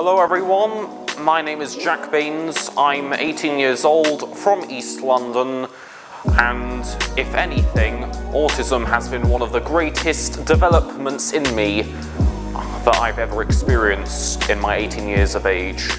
Hello everyone, my name is Jack Baynes, I'm 18 years old, from East London, and if anything, autism has been one of the greatest developments in me that I've ever experienced in my 18 years of age.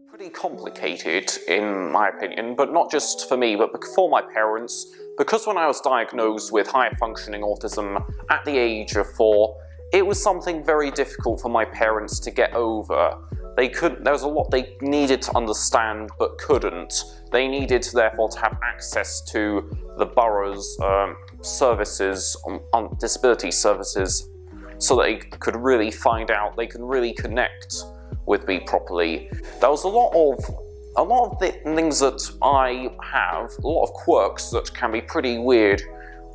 Pretty complicated in my opinion, but not just for me, but for my parents, because when I was diagnosed with high-functioning autism at the age of 4, it was something very difficult for my parents to get over. There was a lot they needed to understand but couldn't. They needed therefore to have access to the borough's services, on disability services, so they could really find out, they could really connect with me properly. There was a lot of the things that I have, a lot of quirks that can be pretty weird,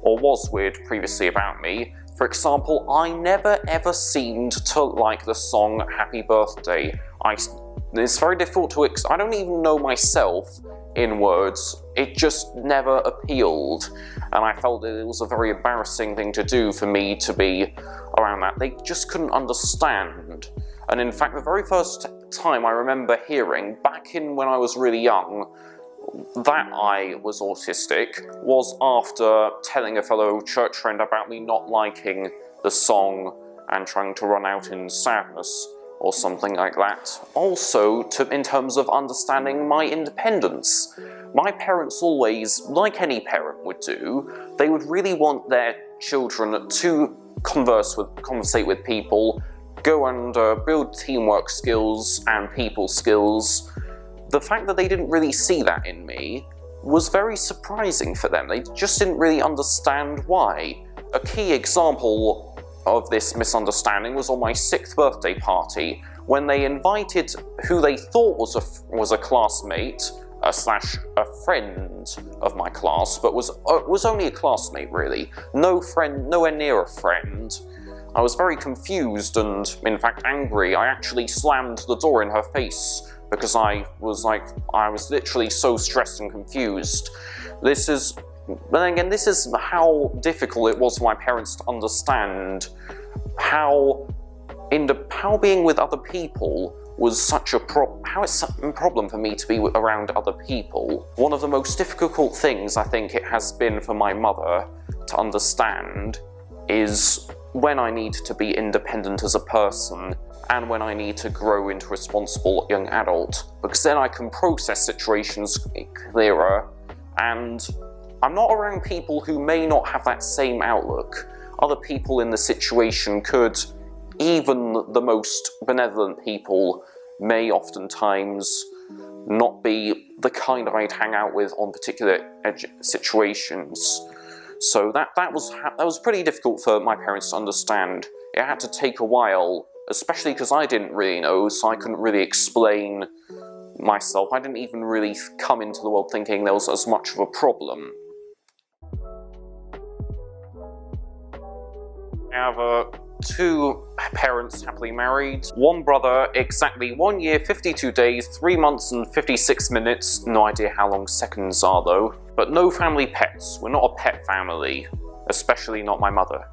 or was weird previously about me. For example, I never ever seemed to like the song Happy Birthday. It's very difficult to I don't even know myself in words. It just never appealed, and I felt that it was a very embarrassing thing to do for me to be around that. They just couldn't understand. And in fact, the very first time I remember hearing, back in when I was really young, that I was autistic was after telling a fellow church friend about me not liking the song and trying to run out in sadness or something like that. Also, in terms of understanding my independence. My parents always, like any parent would do, they would really want their children to conversate with people, go and build teamwork skills and people skills. The fact that they didn't really see that in me was very surprising for them. They just didn't really understand why. A key example of this misunderstanding was on my 6th birthday party, when they invited who they thought was a classmate, slash a friend of my class, but was only a classmate really. No friend, nowhere near a friend. I was very confused and, in fact, angry. I actually slammed the door in her face because I was literally so stressed and confused. But then again, this is how difficult it was for my parents to understand how being with other people was such a problem for me to be around other people. One of the most difficult things I think it has been for my mother to understand is when I need to be independent as a person and when I need to grow into a responsible young adult, because then I can process situations clearer and I'm not around people who may not have that same outlook. Other people in the situation could, even the most benevolent people, may oftentimes not be the kind I'd hang out with on particular situations. So that was pretty difficult for my parents to understand. It had to take a while, especially because I didn't really know, so I couldn't really explain myself. I didn't even really come into the world thinking there was as much of a problem. I have 2 parents happily married, 1 brother, exactly 1 year, 52 days, 3 months and 56 minutes, no idea how long seconds are though, but no family pets. We're not a pet family, especially not my mother.